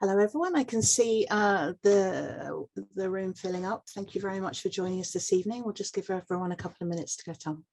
Hello, everyone. I can see the room filling up. Thank you very much for joining us this evening. We'll just give everyone a couple of minutes to get on.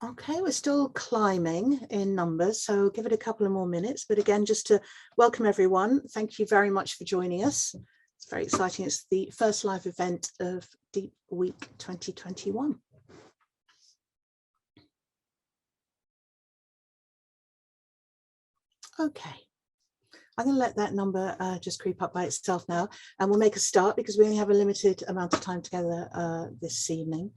Okay, we're still climbing in numbers, so give it a couple of more minutes. But again, just to welcome everyone, thank you very much for joining us. It's very exciting. It's the first live event of Deep Week 2021. Okay, I'm going to let that number just creep up by itself now, and we'll make a start because we only have a limited amount of time together this evening.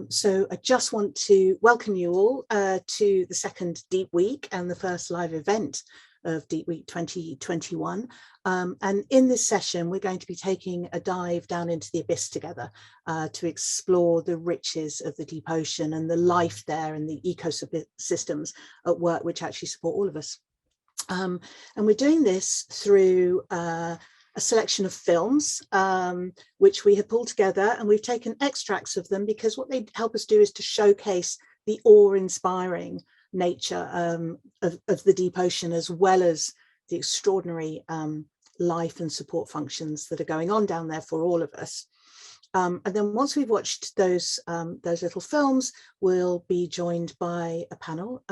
So I just want to welcome you all to the second Deep Week and the first live event of Deep Week 2021. And in this session, we're going to be taking a dive down into the abyss together to explore the riches of the deep ocean and the life there and the ecosystems at work which actually support all of us. And we're doing this through a selection of films which we have pulled together, and we've taken extracts of them because what they help us do is to showcase the awe-inspiring nature of the deep ocean, as well as the extraordinary life and support functions that are going on down there for all of us. And then once we've watched those little films, we'll be joined by a panel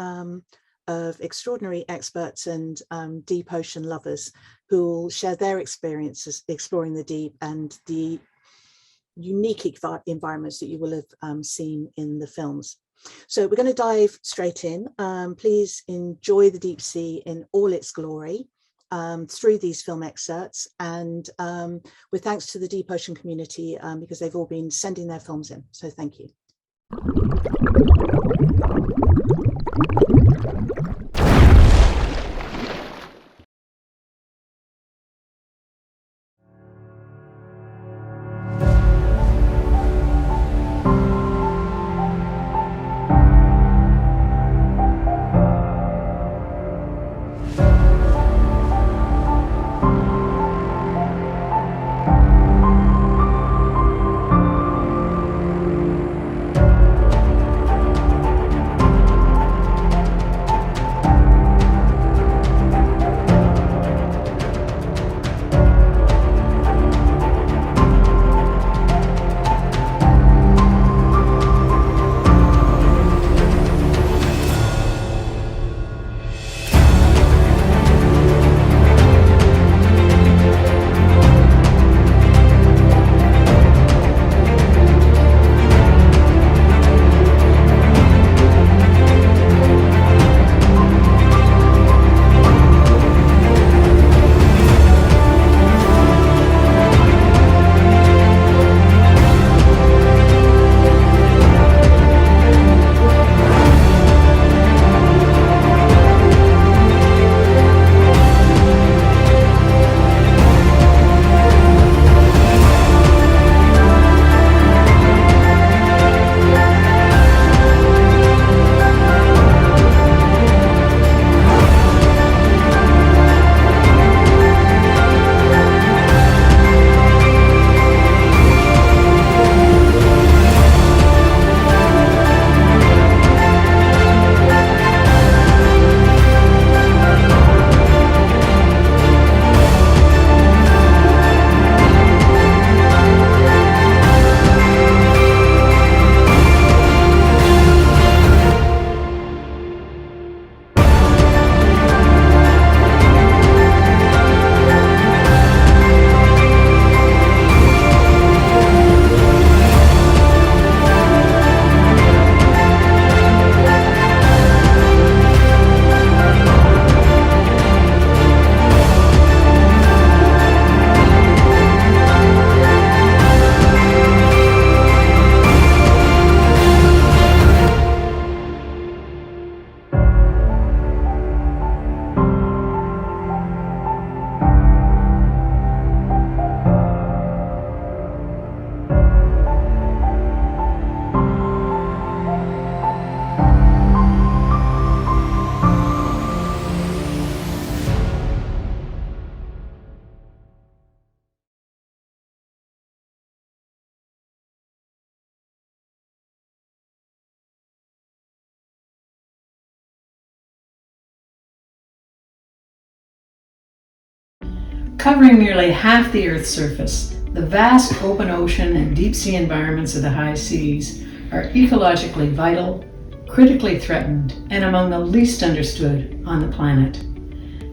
of extraordinary experts and deep ocean lovers who will share their experiences exploring the deep and the unique environments that you will have seen in the films. So we're going to dive straight in. Please enjoy the deep sea in all its glory through these film excerpts, and with thanks to the deep ocean community because they've all been sending their films in. So thank you. Covering nearly half the Earth's surface, the vast open ocean and deep sea environments of the high seas are ecologically vital, critically threatened, and among the least understood on the planet.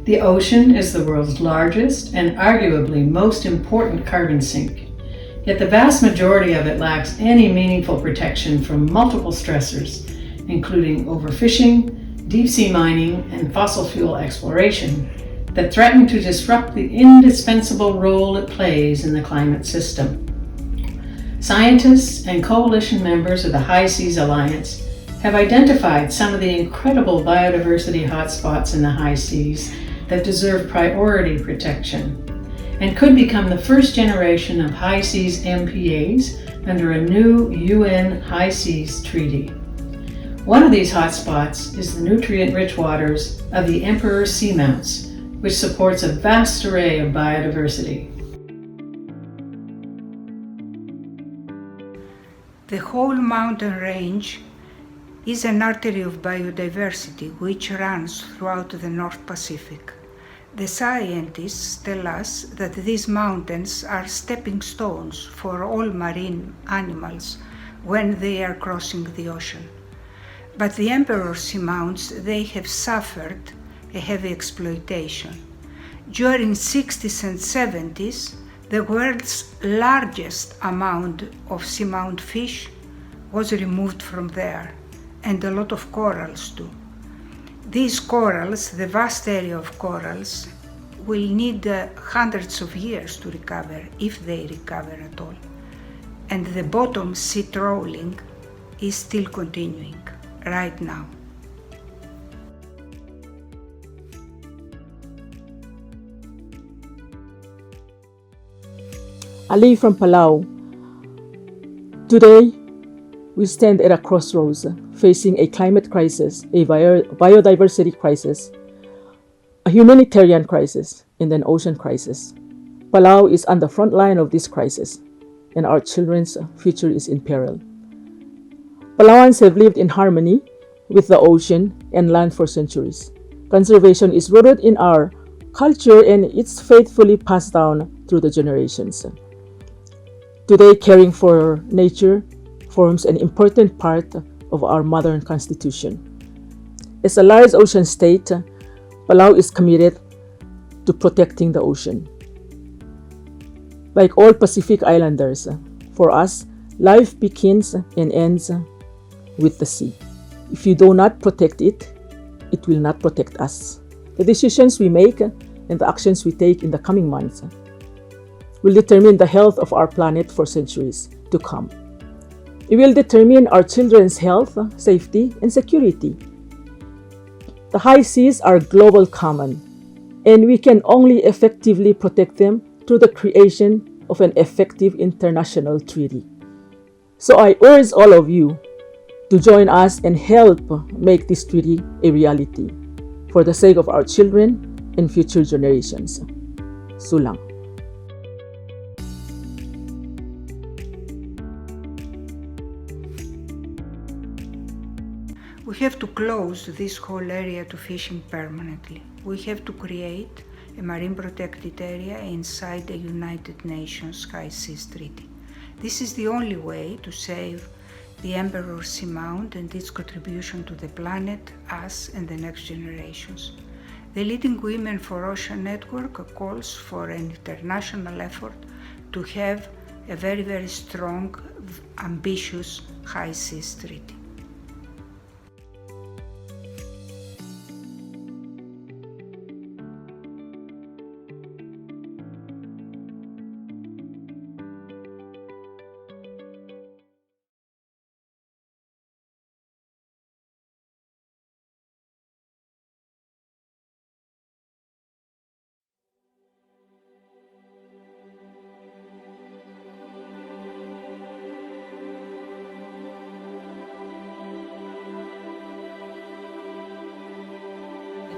The ocean is the world's largest and arguably most important carbon sink, yet the vast majority of it lacks any meaningful protection from multiple stressors, including overfishing, deep-sea mining, and fossil fuel exploration that threaten to disrupt the indispensable role it plays in the climate system. Scientists and coalition members of the High Seas Alliance have identified some of the incredible biodiversity hotspots in the high seas that deserve priority protection and could become the first generation of high seas MPAs under a new UN High Seas Treaty. One of these hotspots is the nutrient-rich waters of the Emperor Seamounts, which supports a vast array of biodiversity. The whole mountain range is an artery of biodiversity which runs throughout the North Pacific. The scientists tell us that these mountains are stepping stones for all marine animals when they are crossing the ocean. But the Emperor Seamounts, they have suffered a heavy exploitation. During 60s and 70s, the world's largest amount of seamount fish was removed from there, and a lot of corals too. These corals, the vast area of corals, will need hundreds of years to recover, if they recover at all. And the bottom sea trawling is still continuing right now. Ali from Palau. Today, we stand at a crossroads facing a climate crisis, a biodiversity crisis, a humanitarian crisis, and an ocean crisis. Palau is on the front line of this crisis, and our children's future is in peril. Palauans have lived in harmony with the ocean and land for centuries. Conservation is rooted in our culture and it's faithfully passed down through the generations. Today, caring for nature forms an important part of our modern constitution. As a large ocean state, Palau is committed to protecting the ocean. Like all Pacific Islanders, for us, life begins and ends with the sea. If you do not protect it, it will not protect us. The decisions we make and the actions we take in the coming months will determine the health of our planet for centuries to come. It will determine our children's health, safety, and security. The high seas are global common, and we can only effectively protect them through the creation of an effective international treaty. So I urge all of you to join us and help make this treaty a reality for the sake of our children and future generations. Sulang. We have to close this whole area to fishing permanently. We have to create a marine protected area inside the United Nations High Seas Treaty. This is the only way to save the Emperor Seamount and its contribution to the planet, us, and the next generations. The Leading Women for Ocean Network calls for an international effort to have a very, very strong, ambitious high seas treaty.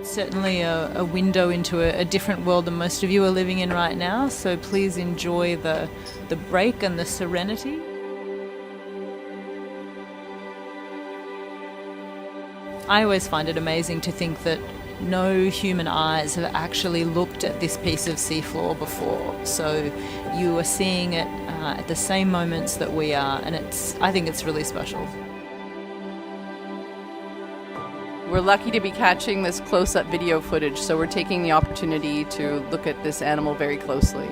Certainly a window into a different world than most of you are living in right now, so please enjoy the break and the serenity. I always find it amazing to think that no human eyes have actually looked at this piece of seafloor before. So you are seeing it at the same moments that we are, and I think it's really special. We're lucky to be catching this close-up video footage, so we're taking the opportunity to look at this animal very closely.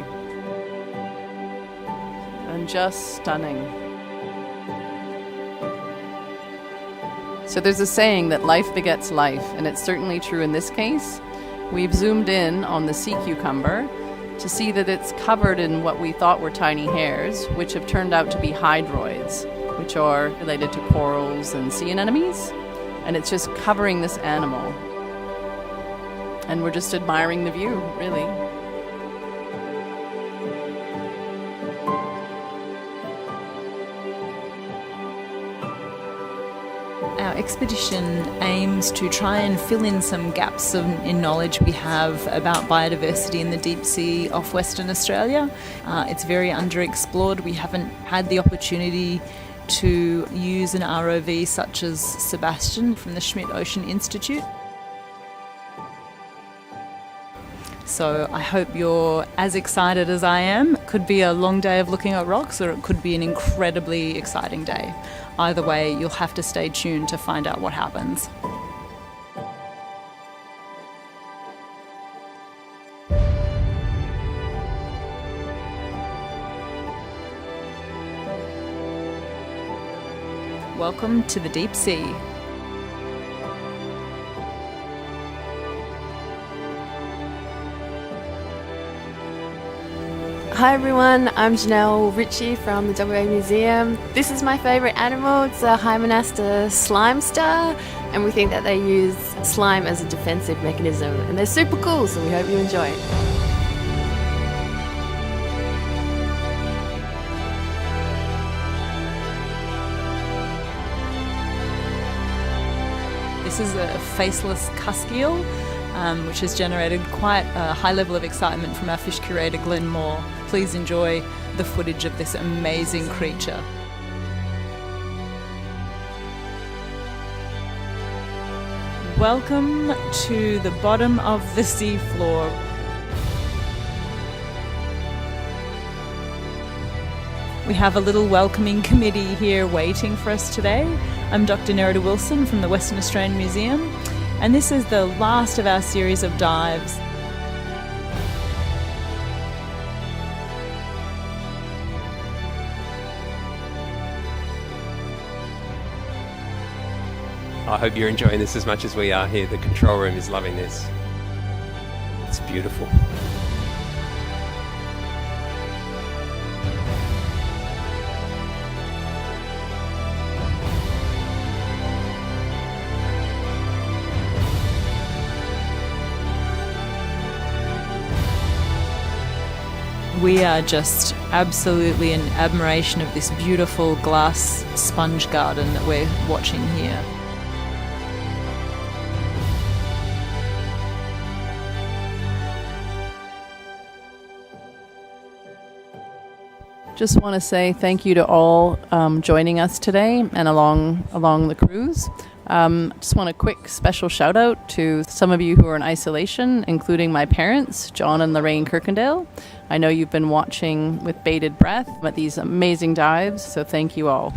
And just stunning. So there's a saying that life begets life, and it's certainly true in this case. We've zoomed in on the sea cucumber to see that it's covered in what we thought were tiny hairs, which have turned out to be hydroids, which are related to corals and sea anemones. And it's just covering this animal. And we're just admiring the view, really. Our expedition aims to try and fill in some gaps in knowledge we have about biodiversity in the deep sea off Western Australia. It's very underexplored. We haven't had the opportunity to use an ROV such as Sebastian from the Schmidt Ocean Institute. So I hope you're as excited as I am. It could be a long day of looking at rocks, or it could be an incredibly exciting day. Either way, you'll have to stay tuned to find out what happens. Welcome to the deep sea. Hi everyone, I'm Janelle Ritchie from the WA Museum. This is my favourite animal. It's a Hymenaster slime star, and we think that they use slime as a defensive mechanism, and they're super cool, so we hope you enjoy it. This is a faceless cusk eel, which has generated quite a high level of excitement from our fish curator Glenn Moore. Please enjoy the footage of this amazing creature. Welcome to the bottom of the seafloor. We have a little welcoming committee here waiting for us today. I'm Dr. Nerida Wilson from the Western Australian Museum, and this is the last of our series of dives. I hope you're enjoying this as much as we are here. The control room is loving this. It's beautiful. We are just absolutely in admiration of this beautiful glass sponge garden that we're watching here. Just want to say thank you to all joining us today and along the cruise. Just want a quick special shout out to some of you who are in isolation, including my parents, John and Lorraine Kirkendale. I know you've been watching with bated breath at these amazing dives, so thank you all.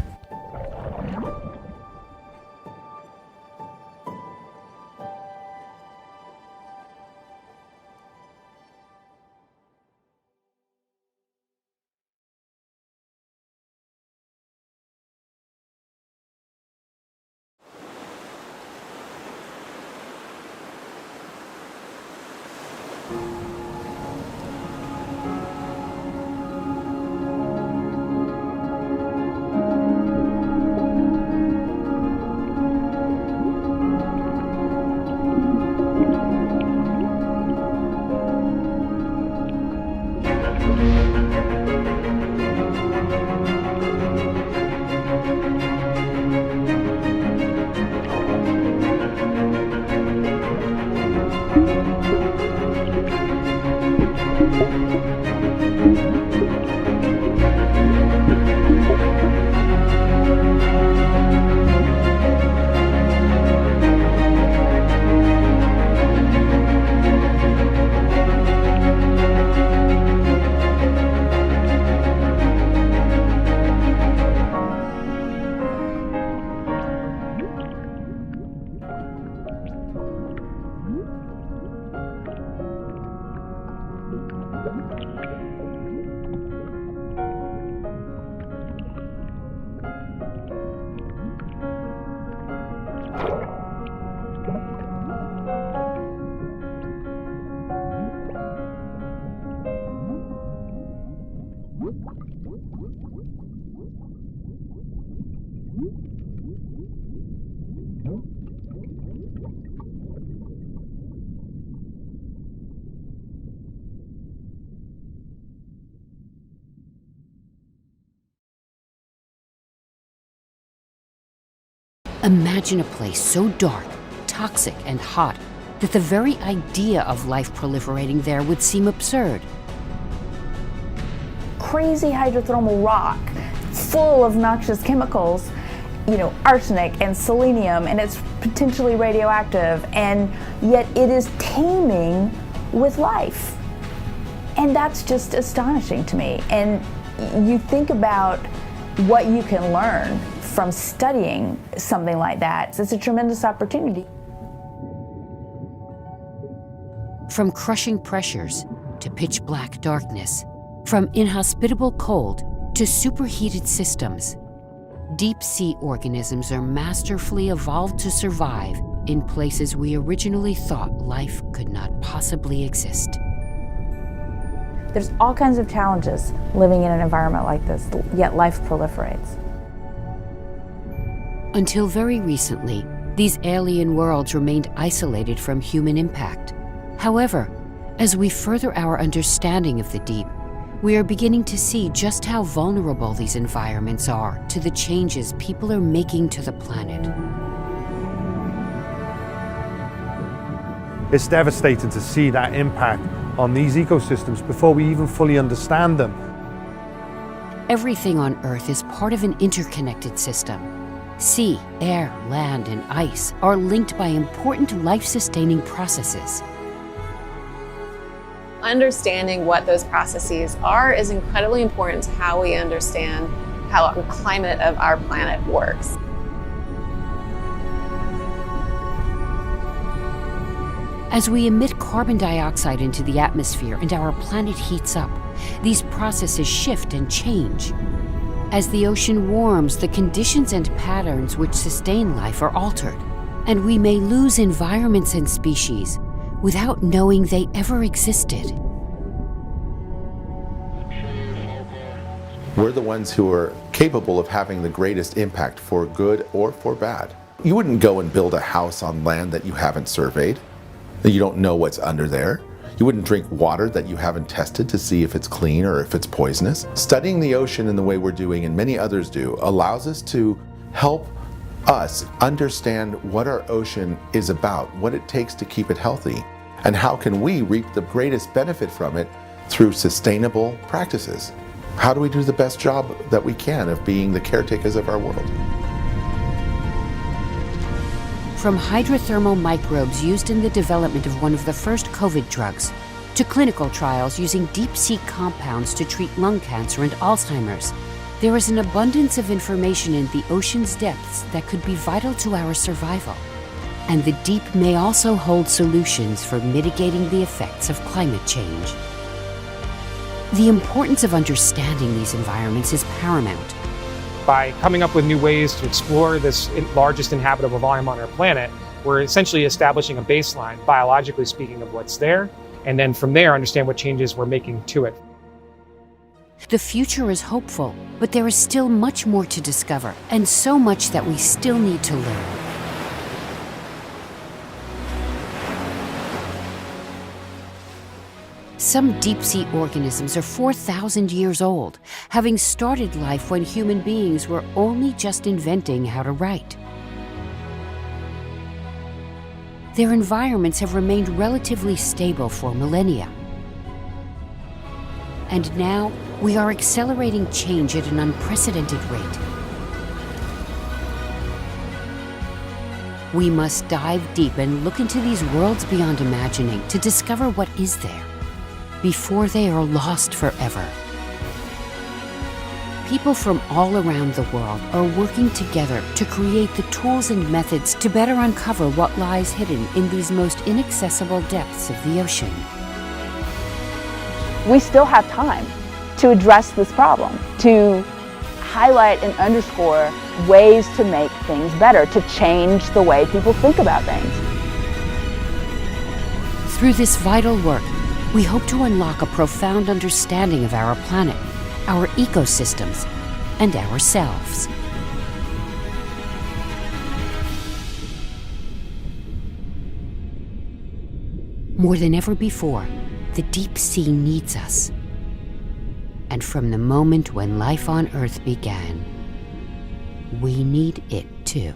Imagine a place so dark, toxic, and hot that the very idea of life proliferating there would seem absurd. Crazy hydrothermal rock full of noxious chemicals, arsenic and selenium, and it's potentially radioactive, and yet it is teeming with life. And that's just astonishing to me. And you think about what you can learn from studying something like that. It's a tremendous opportunity. From crushing pressures to pitch black darkness, from inhospitable cold to superheated systems, deep sea organisms are masterfully evolved to survive in places we originally thought life could not possibly exist. There's all kinds of challenges living in an environment like this, yet life proliferates. Until very recently, these alien worlds remained isolated from human impact. However, as we further our understanding of the deep, we are beginning to see just how vulnerable these environments are to the changes people are making to the planet. It's devastating to see that impact on these ecosystems before we even fully understand them. Everything on Earth is part of an interconnected system. Sea, air, land, and ice are linked by important life-sustaining processes. Understanding what those processes are is incredibly important to how we understand how the climate of our planet works. As we emit carbon dioxide into the atmosphere and our planet heats up, these processes shift and change. As the ocean warms, the conditions and patterns which sustain life are altered, and we may lose environments and species without knowing they ever existed. We're the ones who are capable of having the greatest impact for good or for bad. You wouldn't go and build a house on land that you haven't surveyed, that you don't know what's under there. You wouldn't drink water that you haven't tested to see if it's clean or if it's poisonous. Studying the ocean in the way we're doing, and many others do, allows us to help us understand what our ocean is about, what it takes to keep it healthy, and how can we reap the greatest benefit from it through sustainable practices. How do we do the best job that we can of being the caretakers of our world? From hydrothermal microbes used in the development of one of the first COVID drugs, to clinical trials using deep-sea compounds to treat lung cancer and Alzheimer's, there is an abundance of information in the ocean's depths that could be vital to our survival. And the deep may also hold solutions for mitigating the effects of climate change. The importance of understanding these environments is paramount. By coming up with new ways to explore this largest inhabitable volume on our planet, we're essentially establishing a baseline, biologically speaking, of what's there, and then from there understand what changes we're making to it. The future is hopeful, but there is still much more to discover, and so much that we still need to learn. Some deep-sea organisms are 4,000 years old, having started life when human beings were only just inventing how to write. Their environments have remained relatively stable for millennia. And now, we are accelerating change at an unprecedented rate. We must dive deep and look into these worlds beyond imagining to discover what is there, before they are lost forever. People from all around the world are working together to create the tools and methods to better uncover what lies hidden in these most inaccessible depths of the ocean. We still have time to address this problem, to highlight and underscore ways to make things better, to change the way people think about things. Through this vital work, we hope to unlock a profound understanding of our planet our ecosystems, and ourselves. More than ever before, the deep sea needs us. And from the moment when life on Earth began, we need it too.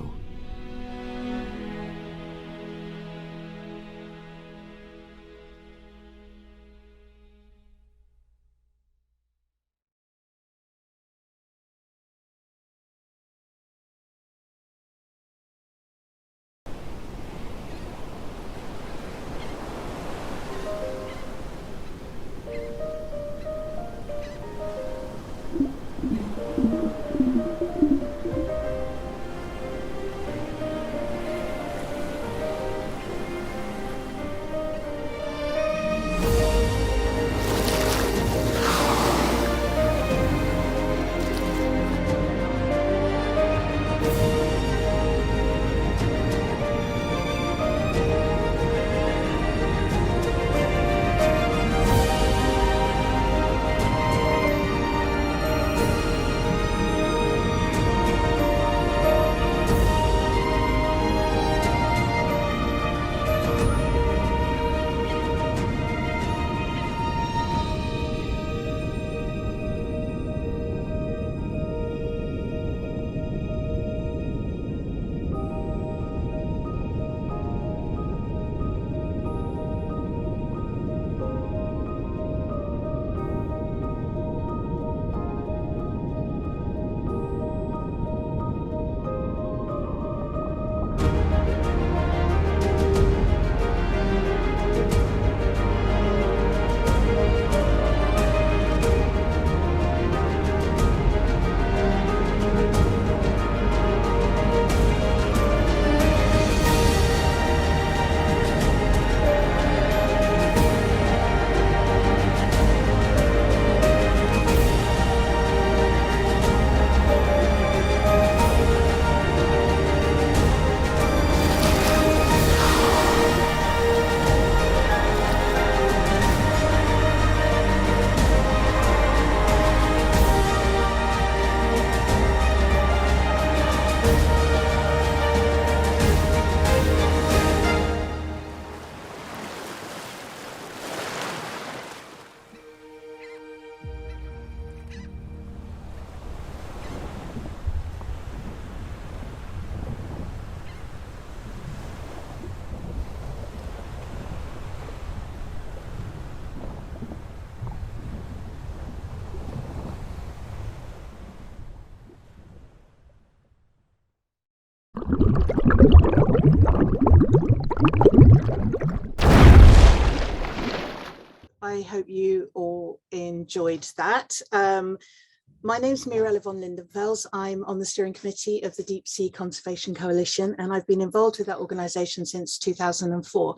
I hope you all enjoyed that. My name is Mirella Von Lindenfels. I'm on the steering committee of the Deep Sea Conservation Coalition, and I've been involved with that organization since 2004.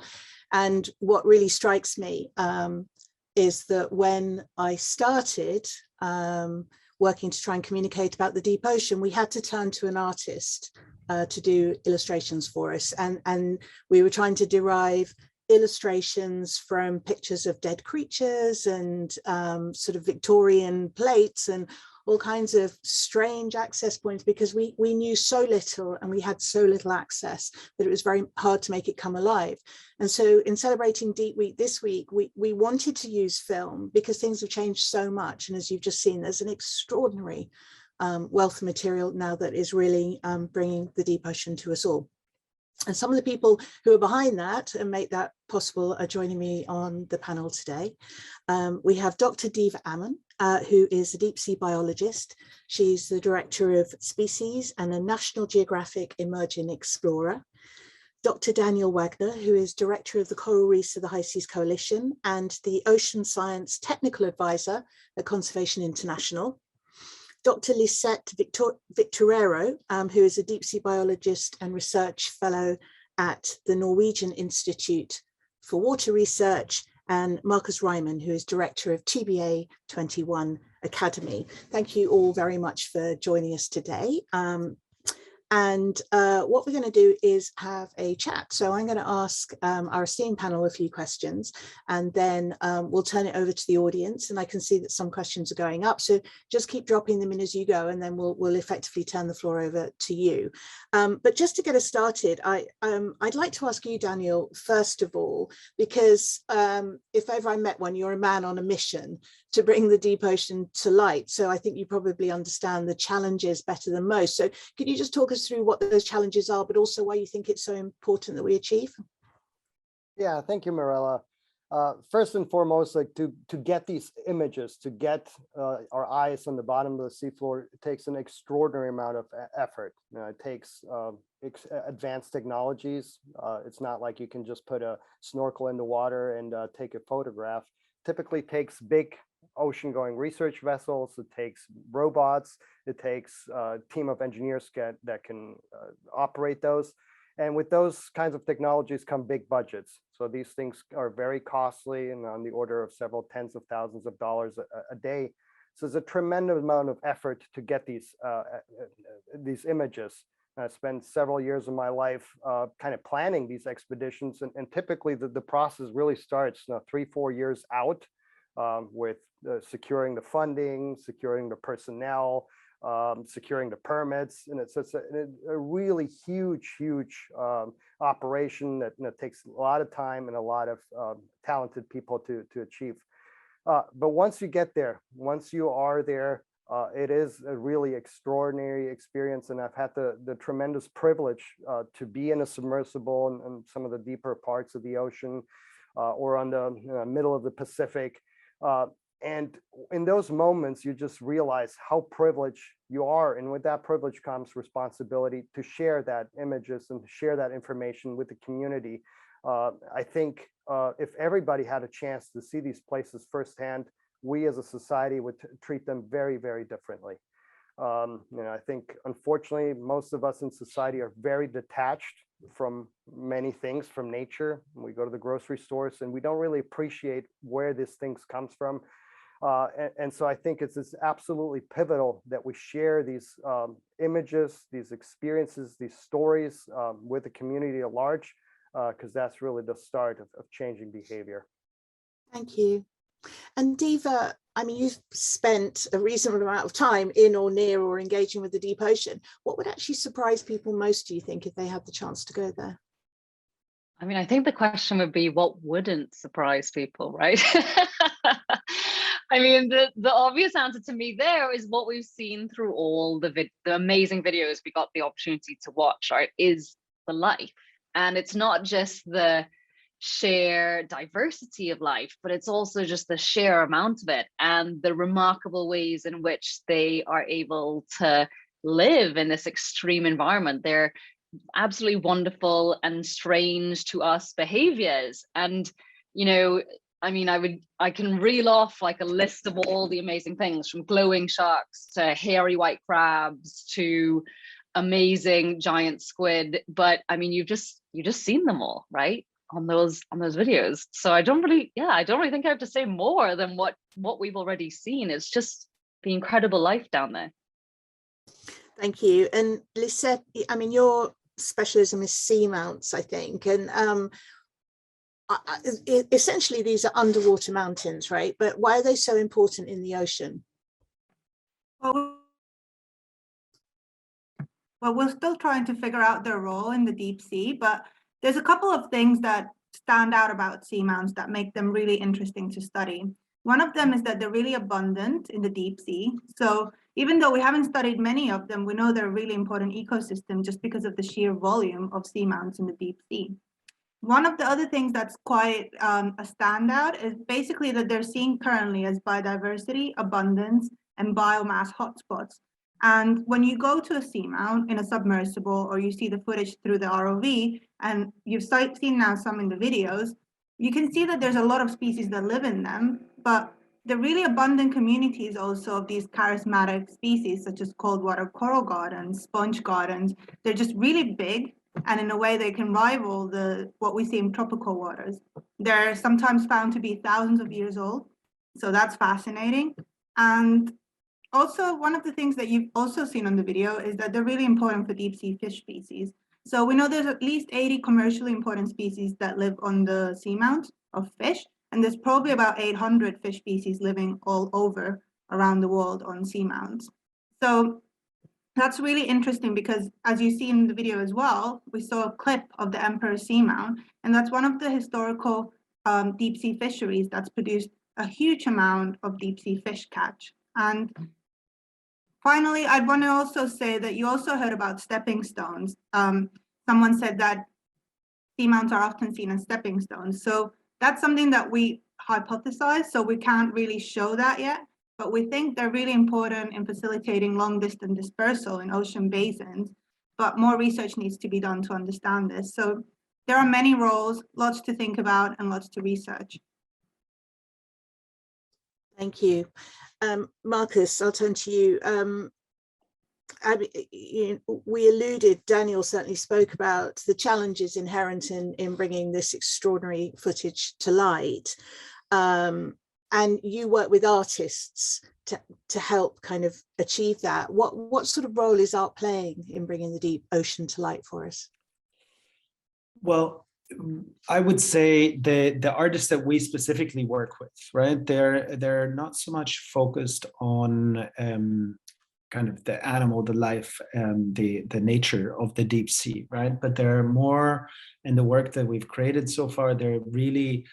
And what really strikes me is that when I started working to try and communicate about the deep ocean, we had to turn to an artist to do illustrations for us. And we were trying to derive illustrations from pictures of dead creatures and sort of Victorian plates and all kinds of strange access points, because we knew so little and we had so little access that it was very hard to make it come alive. And so in celebrating Deep Week this week, we wanted to use film because things have changed so much. And as you've just seen, there's an extraordinary wealth of material now that is really bringing the deep ocean to us all. And some of the people who are behind that and make that possible are joining me on the panel today. We have Dr. Diva Amon, who is a deep sea biologist. She's the director of species and a National Geographic Emerging Explorer. Dr. Daniel Wagner, who is director of the Coral Reefs of the High Seas Coalition and the Ocean Science Technical Advisor at Conservation International. Dr. Lissette Victorero, who is a deep sea biologist and research fellow at the Norwegian Institute for Water Research, and Markus Reymann, who is director of TBA 21 Academy. Thank you all very much for joining us today. And what we're going to do is have a chat. So I'm going to ask our esteemed panel a few questions, and then we'll turn it over to the audience. And I can see that some questions are going up. So just keep dropping them in as you go, and then we'll effectively turn the floor over to you. But just to get us started, I'd like to ask you, Daniel, first of all, because if ever I met one, you're a man on a mission to bring the deep ocean to light. So I think you probably understand the challenges better than most. So could you just talk us through what those challenges are, but also why you think it's so important that we achieve? Yeah, thank you, Mirella. First and foremost, like to get these images, to get our eyes on the bottom of the seafloor, it takes an extraordinary amount of effort. You know, it takes advanced technologies. It's not like you can just put a snorkel in the water and take a photograph. Typically takes big ocean-going research vessels. It takes robots. It takes a team of engineers that can operate those. And with those kinds of technologies come big budgets. So these things are very costly and on the order of several tens of thousands of dollars a day. So there's a tremendous amount of effort to get these images. And I spent several years of my life kind of planning these expeditions. And typically the process really starts 3-4 years out with securing the funding, securing the personnel, securing the permits, and it's a really huge operation that takes a lot of time and a lot of talented people to achieve. But once you get there, once you are there, it is a really extraordinary experience, and I've had the tremendous privilege to be in a submersible in some of the deeper parts of the ocean, or on the middle of the Pacific. And in those moments, you just realize how privileged you are. And with that privilege comes responsibility to share that images and to share that information with the community. I think if everybody had a chance to see these places firsthand, we as a society would treat them very, very differently. You know, I think, unfortunately, most of us in society are very detached from many things, from nature. We go to the grocery stores and we don't really appreciate where these things comes from. And so I think it's absolutely pivotal that we share these images, these experiences, these stories with the community at large, because that's really the start of changing behavior. Thank you. And Diva, I mean, you've spent a reasonable amount of time in or near or engaging with the deep ocean. What would actually surprise people most, do you think, if they had the chance to go there? I mean, I think the question would be, what wouldn't surprise people, right? I mean, the obvious answer to me there is what we've seen through all the amazing videos we got the opportunity to watch, right, is the life. And it's not just the sheer diversity of life, but it's also just the sheer amount of it and the remarkable ways in which they are able to live in this extreme environment. They're absolutely wonderful and strange to us behaviors. And, you know, I mean, I can reel off like a list of all the amazing things, from glowing sharks to hairy white crabs to amazing giant squid. But I mean, you've just seen them all, right, on those videos. So I don't really think I have to say more than what we've already seen. It's just the incredible life down there. Thank you. And Lissette, I mean, your specialism is seamounts, I think, and essentially these are underwater mountains, right? But why are they so important in the ocean? Well, we're still trying to figure out their role in the deep sea, but there's a couple of things that stand out about seamounts that make them really interesting to study. One of them is that they're really abundant in the deep sea. So even though we haven't studied many of them, we know they're a really important ecosystem just because of the sheer volume of seamounts in the deep sea. One of the other things that's quite a standout is basically that they're seen currently as biodiversity, abundance, and biomass hotspots. And when you go to a seamount in a submersible, or you see the footage through the ROV, and you've seen now some in the videos, you can see that there's a lot of species that live in them, but the really abundant communities also of these charismatic species, such as cold water coral gardens, sponge gardens, they're just really big, and in a way they can rival what we see in tropical waters. They're sometimes found to be thousands of years old, so that's fascinating. And also, one of the things that you've also seen on the video is that they're really important for deep sea fish species. So we know there's at least 80 commercially important species that live on the seamount of fish, and there's probably about 800 fish species living all over around the world on seamounts. So that's really interesting because, as you see in the video as well, we saw a clip of the Emperor Seamount, and that's one of the historical deep sea fisheries that's produced a huge amount of deep sea fish catch. And finally, I'd want to also say that you also heard about stepping stones. Someone said that seamounts are often seen as stepping stones. So that's something that we hypothesize, so we can't really show that yet, but we think they're really important in facilitating long distance dispersal in ocean basins, but more research needs to be done to understand this. So there are many roles, lots to think about and lots to research. Thank you. Markus, I'll turn to you. We alluded, Daniel certainly spoke about the challenges inherent in bringing this extraordinary footage to light. And you work with artists to help kind of achieve that. What sort of role is art playing in bringing the deep ocean to light for us? Well, I would say the artists that we specifically work with, right? They're not so much focused on kind of the animal, the life, the nature of the deep sea, right? But they're more in the work that we've created so far. They're really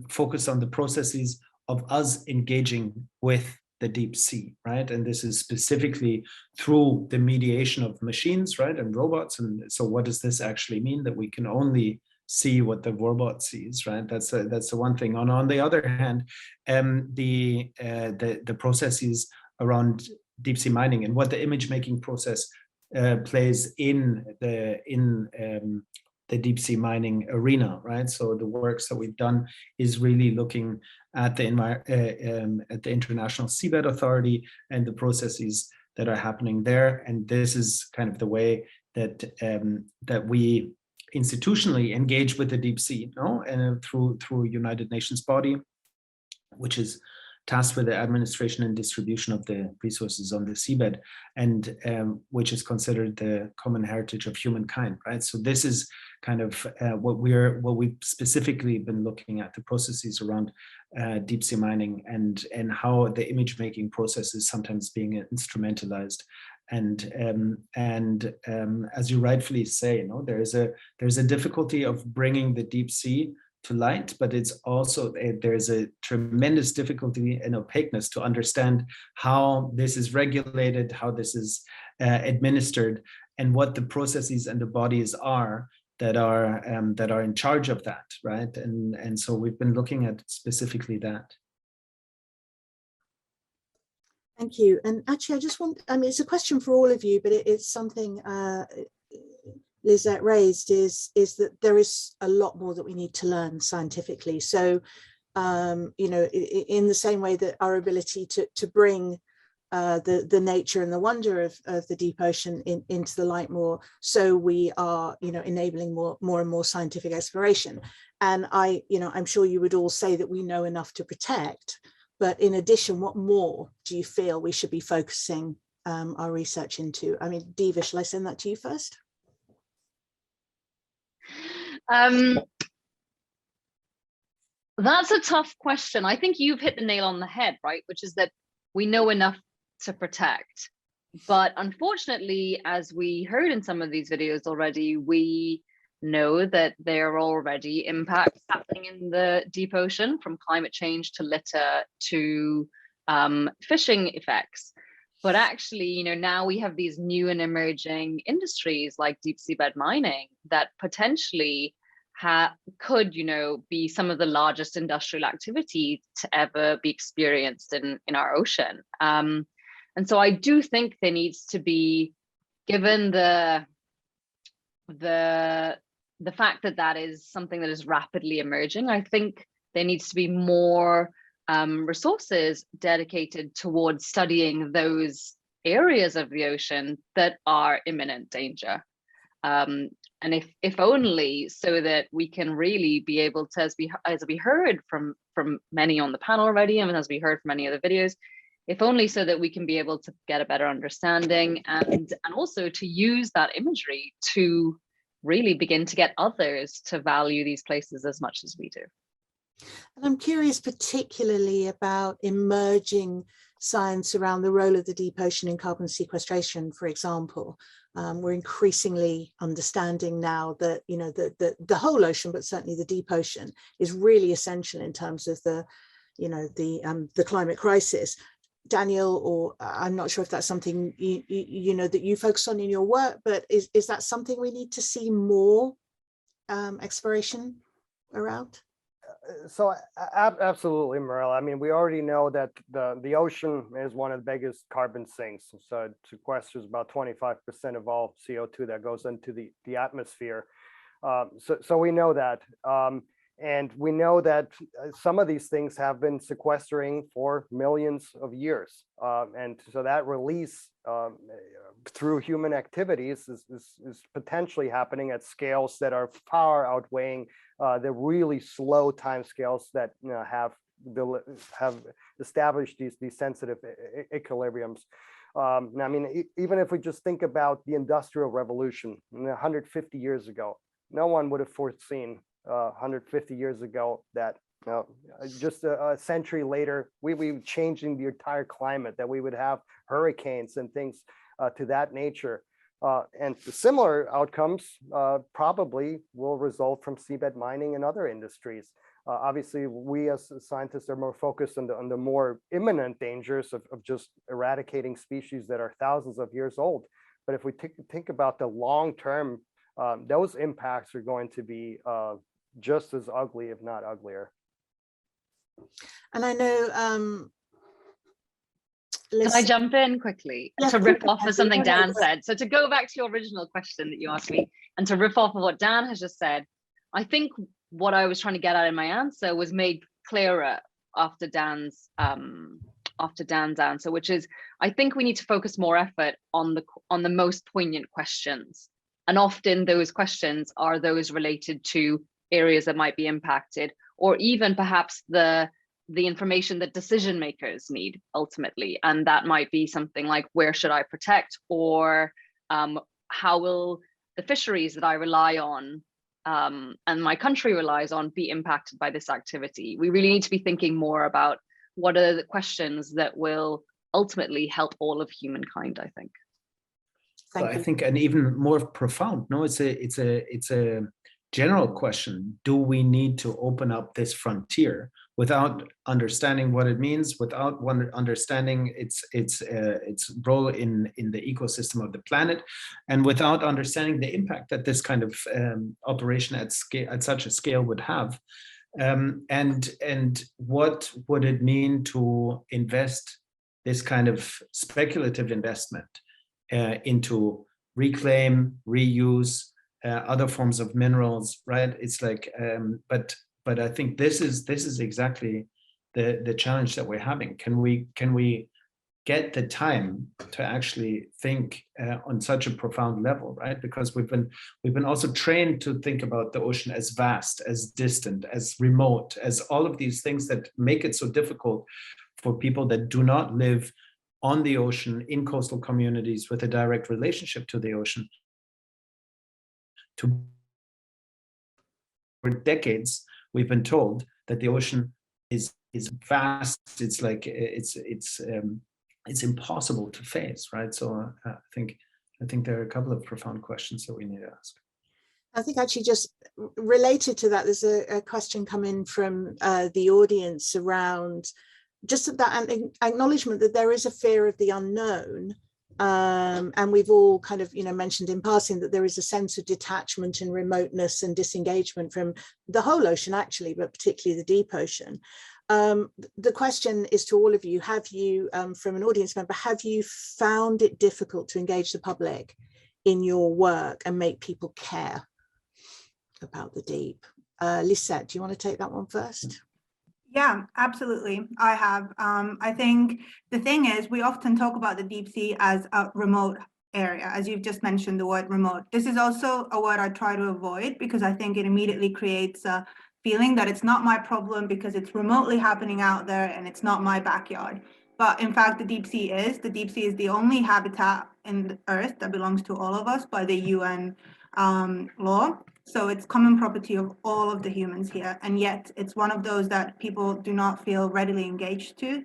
focused on the processes of us engaging with the deep sea, right? And this is specifically through the mediation of machines, right, and robots. And so, what does this actually mean? That we can only see what the robot sees, right? That's the one thing. On the other hand, the processes around deep sea mining and what the image making process plays in the deep sea mining arena, right? So the works that we've done is really looking at the International Seabed Authority and the processes that are happening there. And this is kind of the way that that we institutionally engage with the deep sea, and through a United Nations body, which is tasked with the administration and distribution of the resources on the seabed, and which is considered the common heritage of humankind, right? So this is kind of what we've specifically been looking at, the processes around deep sea mining and how the image making process is sometimes being instrumentalized. And as you rightfully say, there's a difficulty of bringing the deep sea to light, but it's also there's a tremendous difficulty and opaqueness to understand how this is regulated, how this is administered, and what the processes and the bodies are that are in charge of that, right? And so we've been looking at specifically that. Thank you. And actually, it's a question for all of you, but it's something Lissette raised, is that there is a lot more that we need to learn scientifically. So, in the same way that our ability to bring the nature and the wonder of the deep ocean into the light more, so we are, enabling more and more scientific exploration. And I'm sure you would all say that we know enough to protect. But in addition, what more do you feel we should be focusing our research into? I mean, Diva, shall I send that to you first? That's a tough question. I think you've hit the nail on the head, right? Which is that we know enough to protect. But unfortunately, as we heard in some of these videos already, we know that there are already impacts happening in the deep ocean, from climate change to litter to fishing effects. But actually, now we have these new and emerging industries like deep seabed mining that potentially could, be some of the largest industrial activity to ever be experienced in our ocean. And so I do think there needs to be, given the fact that is something that is rapidly emerging, I think there needs to be more resources dedicated towards studying those areas of the ocean that are imminent danger. And if only so that we can really be able to, as we heard from many on the panel already, and as we heard from many of the videos, if only so that we can be able to get a better understanding and also to use that imagery to really begin to get others to value these places as much as we do. And I'm curious particularly about emerging science around the role of the deep ocean in carbon sequestration, for example. We're increasingly understanding now that, you know, the whole ocean, but certainly the deep ocean, is really essential in terms of the, you know, the climate crisis. Daniel, or I'm not sure if that's something you know that you focus on in your work, but is that something we need to see more exploration around? So absolutely, Mirella. I mean, we already know that the ocean is one of the biggest carbon sinks. So it sequesters about 25% of all CO2 that goes into the atmosphere. So we know that. And we know that some of these things have been sequestering for millions of years. And so that release through human activities is potentially happening at scales that are far outweighing the really slow time scales that, you know, have established these sensitive equilibriums. I mean, even if we just think about the Industrial Revolution 150 years ago, no one would have foreseen 150 years ago that just a century later we changing the entire climate, that we would have hurricanes and things to that nature, and the similar outcomes probably will result from seabed mining and other industries. Obviously, we as scientists are more focused on the more imminent dangers of just eradicating species that are thousands of years old. But if we think about the long term, those impacts are going to be just as ugly, if not uglier. And I know, can I jump in quickly to rip off of something Dan said? So to go back to your original question that you asked me and to rip off of what Dan has just said, I think what I was trying to get at in my answer was made clearer after Dan's answer, which is, I think we need to focus more effort on the most poignant questions. And often those questions are those related to areas that might be impacted, or even perhaps the information that decision makers need ultimately. And that might be something like, where should I protect? Or how will the fisheries that I rely on and my country relies on be impacted by this activity? We really need to be thinking more about what are the questions that will ultimately help all of humankind, I think. Well, I think, and even more profound, no, it's a general question. Do we need to open up this frontier without understanding what it means, without understanding its role in the ecosystem of the planet, and without understanding the impact that this kind of operation at such a scale would have, and what would it mean to invest this kind of speculative investment into reclaim, reuse, other forms of minerals, right? It's like, but I think this is exactly the challenge that we're having. Can we get the time to actually think on such a profound level, right? Because we've been also trained to think about the ocean as vast, as distant, as remote, as all of these things that make it so difficult for people that do not live on the ocean, in coastal communities with a direct relationship to the ocean. For decades, we've been told that the ocean is vast. It's like it's impossible to face, right? So I think there are a couple of profound questions that we need to ask. I think actually just related to that, there's a question coming from the audience around just that acknowledgement that there is a fear of the unknown. And we've all kind of, mentioned in passing that there is a sense of detachment and remoteness and disengagement from the whole ocean, actually, but particularly the deep ocean. The question is to all of you, have you, from an audience member, have you found it difficult to engage the public in your work and make people care about the deep? Lissette, do you want to take that one first? Yeah, absolutely. I have. I think the thing is, we often talk about the deep sea as a remote area, as you've just mentioned the word remote. This is also a word I try to avoid because I think it immediately creates a feeling that it's not my problem because it's remotely happening out there and it's not my backyard. But in fact, the deep sea is. The deep sea is the only habitat in the Earth that belongs to all of us by the UN law. So it's common property of all of the humans here. And yet it's one of those that people do not feel readily engaged to.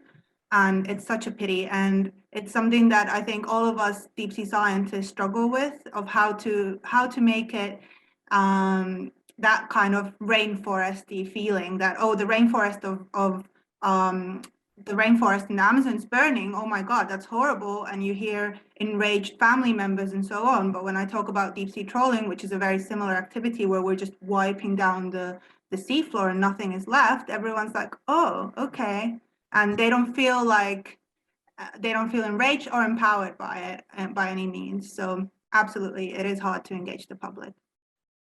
And it's such a pity. And it's something that I think all of us deep sea scientists struggle with, of how to make it that kind of rainforesty feeling that, oh, the rainforest the rainforest in the Amazon is burning. Oh my God, that's horrible. And you hear enraged family members and so on. But when I talk about deep sea trawling, which is a very similar activity where we're just wiping down the seafloor and nothing is left, everyone's like, oh, okay. And they don't feel enraged or empowered by it by any means. So absolutely, it is hard to engage the public.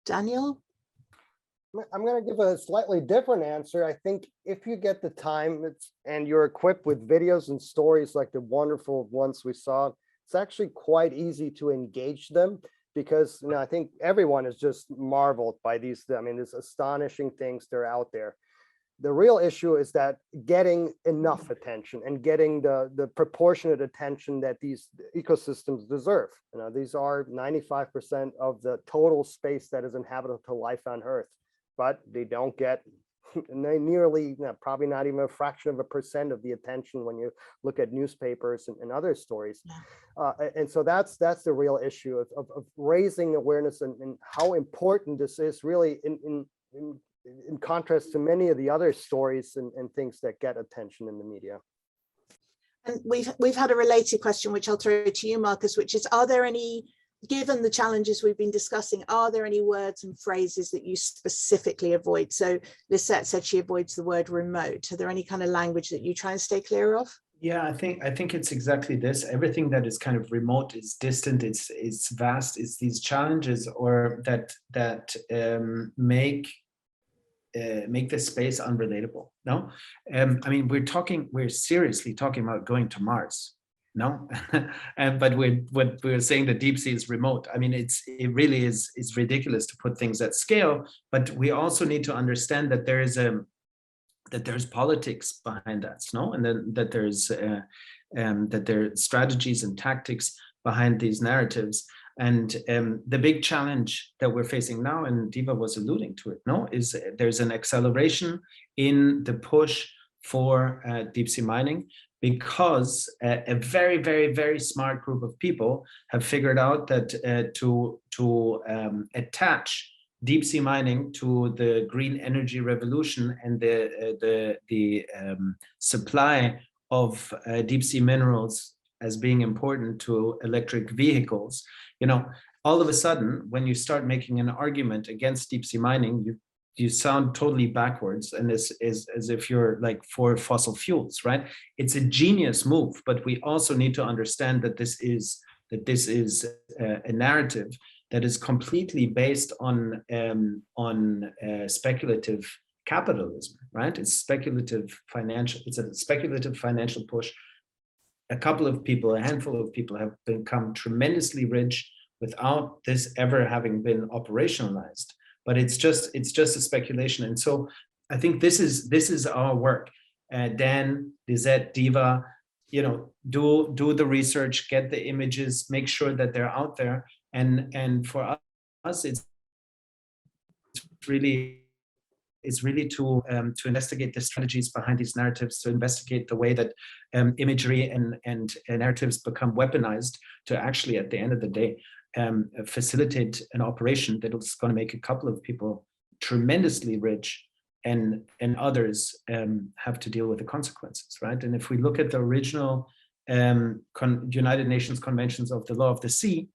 Daniel? I'm going to give a slightly different answer. I think if you get the time and you're equipped with videos and stories like the wonderful ones we saw, it's actually quite easy to engage them, because I think everyone is just marveled by these astonishing things that are out there. The real issue is that getting enough attention and getting the proportionate attention that these ecosystems deserve. These are 95% of the total space that is inhabitable to life on Earth, but they don't get nearly, probably not even a fraction of a percent of the attention when you look at newspapers and other stories. And so that's the real issue of raising awareness and how important this is, really in contrast to many of the other stories and things that get attention in the media. And we've had a related question, which I'll throw to you, Markus, which is, are there any, given the challenges we've been discussing, are there any words and phrases that you specifically avoid? So Lissette said she avoids the word remote. Are there any kind of language that you try and stay clear of? Yeah, I think it's exactly this. Everything that is kind of remote, is distant, it's vast, it's these challenges or that make the space unrelatable. No, I mean, we're seriously talking about going to Mars. No, but we're saying the deep sea is remote. I mean, it really is ridiculous to put things at scale. But we also need to understand that there's politics behind that, no, and then that there are strategies and tactics behind these narratives. And the big challenge that we're facing now, and Diva was alluding to it, no, is there's an acceleration in the push for deep sea mining, because a very, very, very smart group of people have figured out that to attach deep sea mining to the green energy revolution and the supply of deep sea minerals as being important to electric vehicles, all of a sudden, when you start making an argument against deep sea mining, you sound totally backwards, and as if you're like for fossil fuels, right? It's a genius move, but we also need to understand that this is a narrative that is completely based on speculative capitalism, right? It's a speculative financial push. A handful of people have become tremendously rich without this ever having been operationalized. But it's just a speculation. And so I think this is our work. Dan, Lissette, Diva, do the research, get the images, make sure that they're out there. And for us, it's really to investigate the strategies behind these narratives, to investigate the way that imagery and narratives become weaponized to actually, at the end of the day, facilitate an operation that is going to make a couple of people tremendously rich, and others have to deal with the consequences, right? And if we look at the original United Nations Conventions of the Law of the Sea,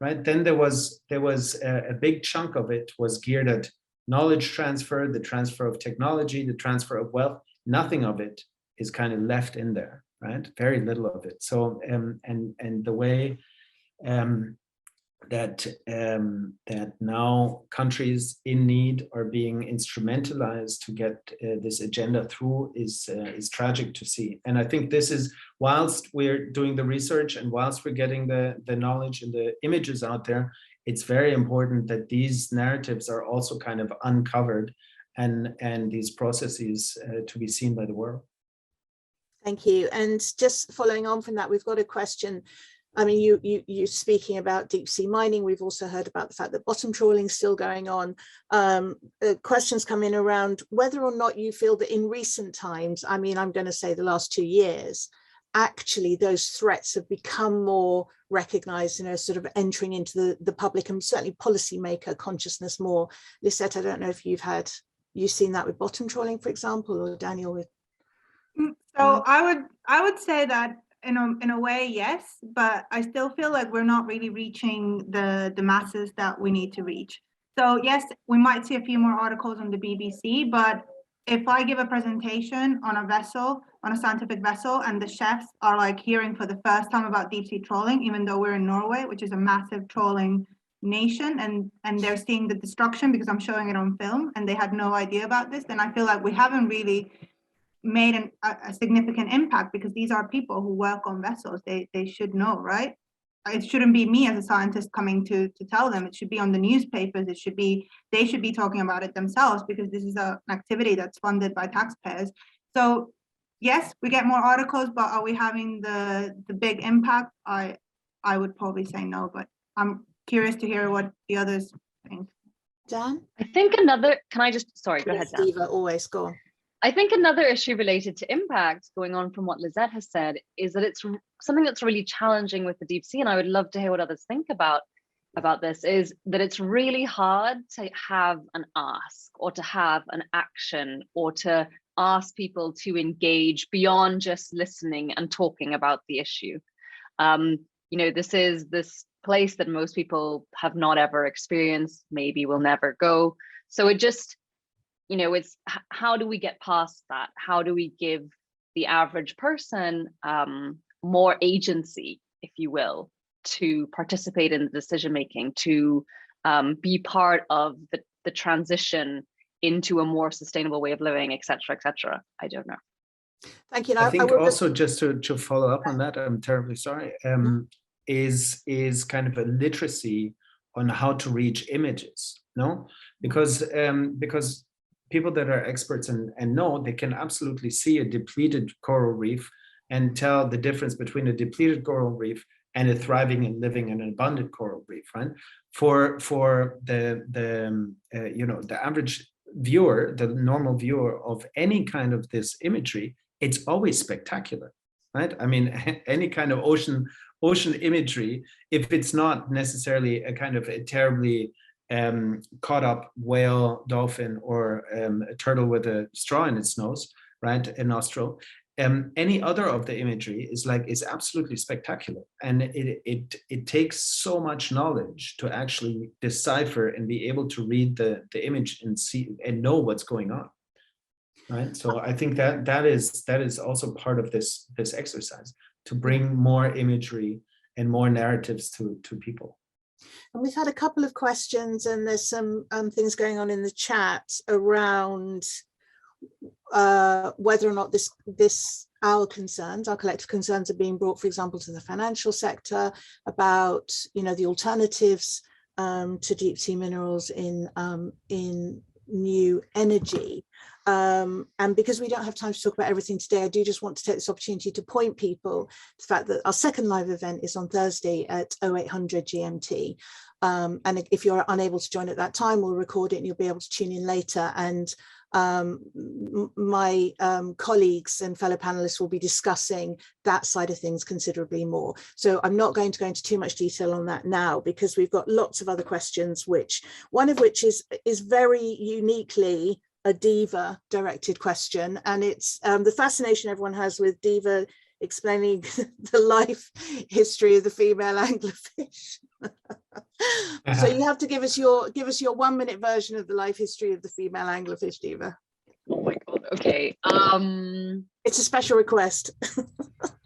right, then there was a big chunk of it was geared at knowledge transfer, the transfer of technology, the transfer of wealth. Nothing of it is kind of left in there, right? Very little of it. So and the way that now countries in need are being instrumentalized to get this agenda through is tragic to see. And I think this is, whilst we're doing the research and whilst we're getting the knowledge and the images out there, it's very important that these narratives are also kind of uncovered and these processes to be seen by the world. Thank you. And just following on from that, we've got a question. I mean, you speaking about deep sea mining. We've also heard about the fact that bottom trawling is still going on. Questions come in around whether or not you feel that in recent times, I mean, I'm going to say the last 2 years, actually those threats have become more recognized, you know, sort of entering into the public and certainly policymaker consciousness more. Lissette, I don't know if you've seen that with bottom trawling, for example, or Daniel with. So I would say that in a way, yes, but I still feel like we're not really reaching the masses that we need to reach. So yes, we might see a few more articles on the BBC, but if I give a presentation on a vessel, on a scientific vessel, and the chefs are like hearing for the first time about deep sea trawling, even though we're in Norway, which is a massive trawling nation, and they're seeing the destruction because I'm showing it on film and they had no idea about this, then I feel like we haven't really made a significant impact, because these are people who work on vessels. They should know, right? It shouldn't be me as a scientist coming to tell them. It should be on the newspapers. They should be talking about it themselves, because this is an activity that's funded by taxpayers. So yes, we get more articles, but are we having the big impact? I would probably say no, but I'm curious to hear what the others think. Dan? I think another, can I just, sorry, go ahead, Dan. Diva, always go on. I think another issue related to impact, going on from what Lissette has said, is that it's something that's really challenging with the deep sea, and I would love to hear what others think about this, is that it's really hard to have an ask or to have an action or to ask people to engage beyond just listening and talking about the issue. You know, this is this place that most people have not ever experienced, maybe will never go. So it just, you know, it's how do we get past that? How do we give the average person more agency, if you will, to participate in the decision making, to be part of the transition into a more sustainable way of living, et cetera, et cetera. I don't know. Thank you. I think also just to follow up on that, I'm terribly sorry, is kind of a literacy on how to reach images, no? Because people that are experts and know, they can absolutely see a depleted coral reef and tell the difference between a depleted coral reef and a thriving and living and abundant coral reef, right? For the you know, the average viewer, the normal viewer of any kind of this imagery, it's always spectacular, right? I mean, any kind of ocean imagery, if it's not necessarily a kind of a terribly caught up whale, dolphin, or a turtle with a straw in its nose, right, a nostril, any other of the imagery is absolutely spectacular, and it takes so much knowledge to actually decipher and be able to read the image and see and know what's going on, right? So I think that is also part of this exercise, to bring more imagery and more narratives to people. And we've had a couple of questions, and there's some things going on in the chat around whether or not our collective concerns are being brought, for example, to the financial sector, about, you know, the alternatives to deep sea minerals in new energy. And because we don't have time to talk about everything today, I do just want to take this opportunity to point people to the fact that our second live event is on Thursday at 0800 GMT. And if you're unable to join at that time, we'll record it and you'll be able to tune in later. And my colleagues and fellow panelists will be discussing that side of things considerably more. So I'm not going to go into too much detail on that now, because we've got lots of other questions, one of which is very uniquely a Diva directed question, and it's the fascination everyone has with Diva explaining the life history of the female anglerfish. So you have to give us your 1 minute version of the life history of the female anglerfish, Diva. Oh my god. Okay. It's a special request.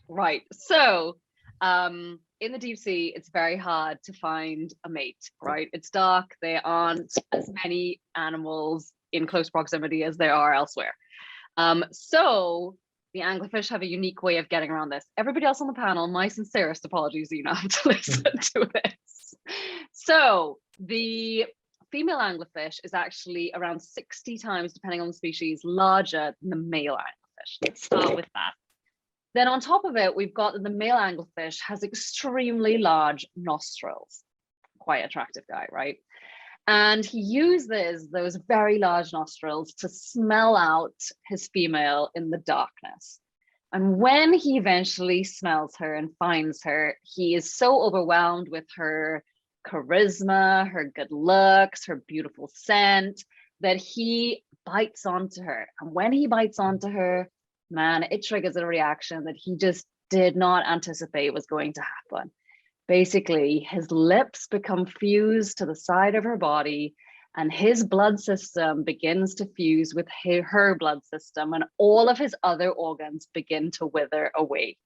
Right. So in the deep sea, it's very hard to find a mate, right? It's dark. There aren't as many animals in close proximity as there are elsewhere. So the anglerfish have a unique way of getting around this. Everybody else on the panel, my sincerest apologies, you now have to listen to this. So the female anglerfish is actually around 60 times, depending on the species, larger than the male anglerfish. Let's start with that. Then on top of it, we've got that the male anglefish has extremely large nostrils. Quite attractive guy, right? And he uses those very large nostrils to smell out his female in the darkness. And when he eventually smells her and finds her, he is so overwhelmed with her charisma, her good looks, her beautiful scent, that he bites onto her. And when he bites onto her, man, it triggers a reaction that he just did not anticipate was going to happen. Basically, his lips become fused to the side of her body, and his blood system begins to fuse with her blood system, and all of his other organs begin to wither away.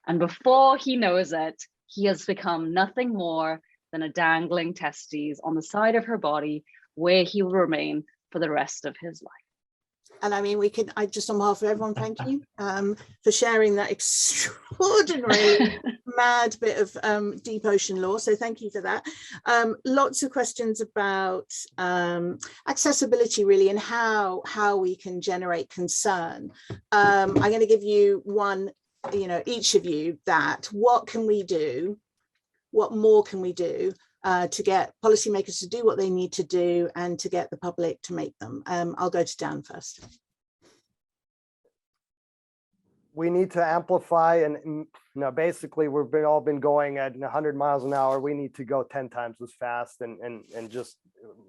And before he knows it, he has become nothing more than a dangling testes on the side of her body, where he will remain for the rest of his life. And I mean, I just on behalf of everyone, thank you for sharing that extraordinary mad bit of deep ocean lore. So thank you for that. Lots of questions about accessibility really, and how we can generate concern. I'm going to give you one, each of you, that what can we do? What more can we do to get policymakers to do what they need to do and to get the public to make them? I'll go to Dan first. We need to amplify, and basically we've all been going at 100 miles an hour. We need to go 10 times as fast and just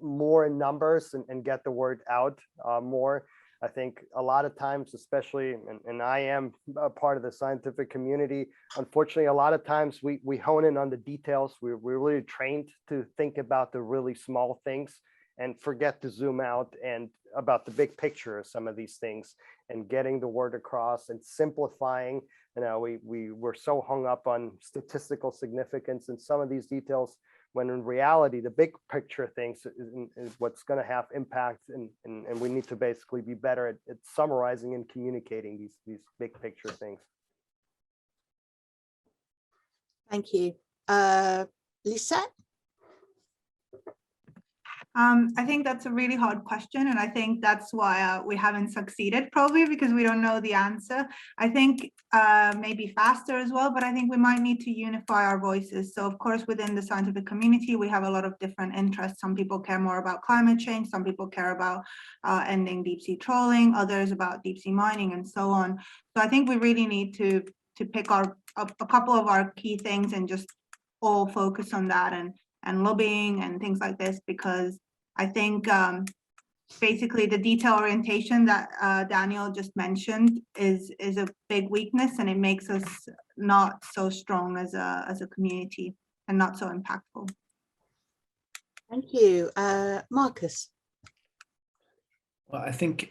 more in numbers and get the word out more. I think a lot of times, especially, and I am a part of the scientific community, unfortunately, a lot of times we hone in on the details. We're really trained to think about the really small things and forget to zoom out and about the big picture of some of these things and getting the word across and simplifying. We're so hung up on statistical significance in some of these details, when in reality, the big picture things is what's going to have impact, and we need to basically be better at summarizing and communicating these big picture things. Thank you. Lissette? I think that's a really hard question, and I think that's why we haven't succeeded, probably because we don't know the answer. I think maybe faster as well, but I think we might need to unify our voices. So of course, within the scientific community, we have a lot of different interests. Some people care more about climate change, some people care about ending deep sea trawling, others about deep sea mining, and so on. So I think we really need to pick a couple of our key things and just all focus on that, and lobbying and things like this, because I think basically the detail orientation that Daniel just mentioned is a big weakness, and it makes us not so strong as a community and not so impactful. Thank you. Markus? Well, I think,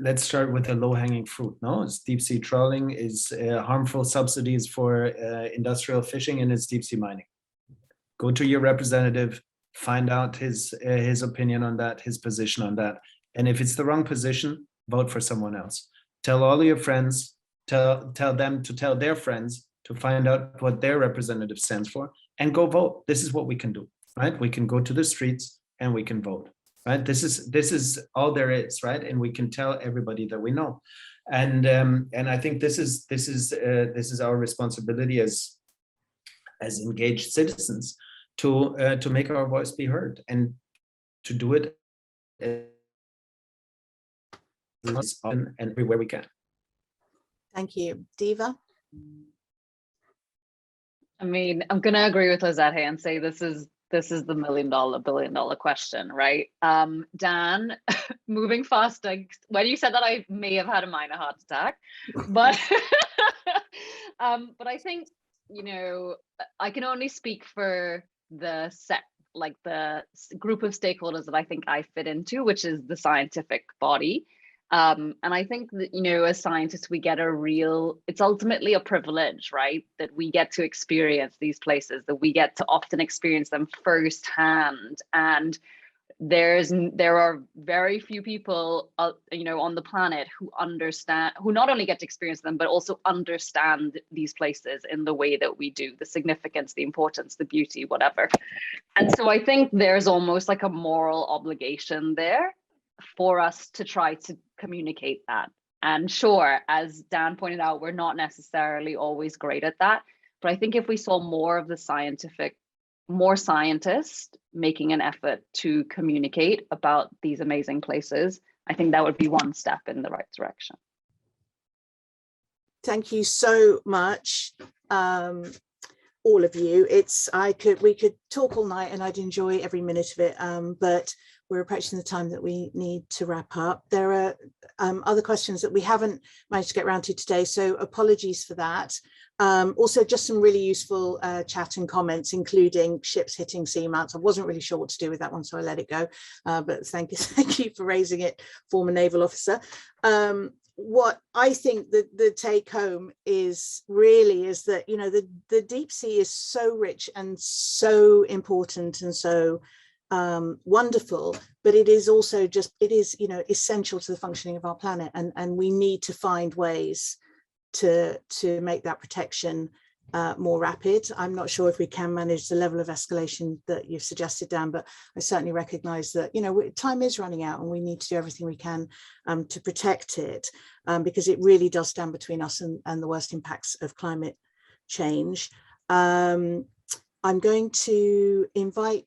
let's start with the low-hanging fruit. No, it's deep sea trawling is harmful subsidies for industrial fishing, and it's deep sea mining. Go to your representative, find out his opinion on that, his position on that. And if it's the wrong position, vote for someone else. Tell all your friends, tell them to tell their friends to find out what their representative stands for, and go vote. This is what we can do, right? We can go to the streets and we can vote, right? This is all there is, right? And we can tell everybody that we know. And I think this is our responsibility as engaged citizens to make our voice be heard, and to do it often and everywhere we can. Thank you. Diva? I mean, I'm going to agree with Lissette and say this is the billion-dollar question, right? Dan, moving faster. When you said that, I may have had a minor heart attack, but but I think, I can only speak for the group of stakeholders that I think I fit into, which is the scientific body. And I think that, as scientists, we get it's ultimately a privilege, right? That we get to experience these places, that we get to often experience them firsthand. And there are very few people, on the planet who not only get to experience them, but also understand these places in the way that we do, the significance, the importance, the beauty, whatever. And so I think there's almost like a moral obligation there for us to try to communicate that And sure, as Dan pointed out, we're not necessarily always great at that. But I think if we saw more of the more scientists making an effort to communicate about these amazing places, I think that would be one step in the right direction. Thank you so much, all of you. We could talk all night and I'd enjoy every minute of it, but we're approaching the time that we need to wrap up. There are other questions that we haven't managed to get around to today, so apologies for that. Also, just some really useful chat and comments, including ships hitting seamounts. I wasn't really sure what to do with that one, so I let it go. But thank you for raising it, former naval officer. What I think that the take home is that, you know, the deep sea is so rich and so important and so wonderful, but it is also you know, essential to the functioning of our planet, and we need to find ways to make that protection more rapid. I'm not sure if we can manage the level of escalation that you've suggested, Dan, but I certainly recognize that, you know, time is running out and we need to do everything we can to protect it, because it really does stand between us and the worst impacts of climate change. I'm going to invite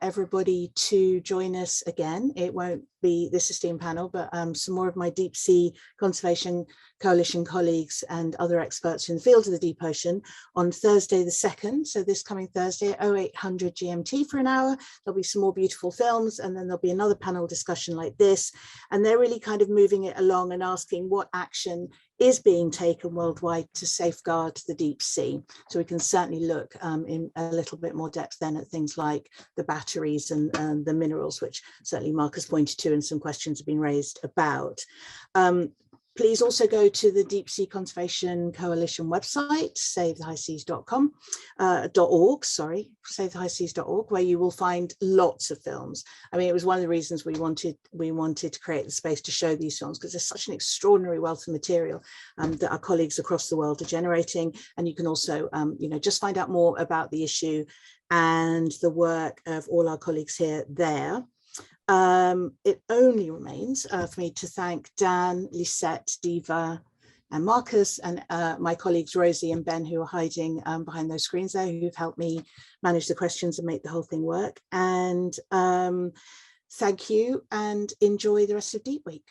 everybody to join us again. It won't be this esteemed panel, but some more of my Deep Sea Conservation Coalition colleagues and other experts in the field of the deep ocean on Thursday the 2nd. So this coming Thursday at 0800 GMT for an hour. There'll be some more beautiful films, and then there'll be another panel discussion like this. And they're really kind of moving it along and asking what action is being taken worldwide to safeguard the deep sea. So we can certainly look in a little bit more depth then at things like the batteries and the minerals, which certainly Markus pointed to and some questions have been raised about. Please also go to the Deep Sea Conservation Coalition website, savethehighseas.com, savethehighseas.org, where you will find lots of films. I mean, it was one of the reasons we wanted to create the space to show these films, because there's such an extraordinary wealth of material that our colleagues across the world are generating. And you can also, you know, just find out more about the issue and the work of all our colleagues here there. It only remains for me to thank Dan, Lissette, Diva, and Markus, and my colleagues Rosie and Ben, who are hiding behind those screens there, who've helped me manage the questions and make the whole thing work. And thank you, and enjoy the rest of Deep Week.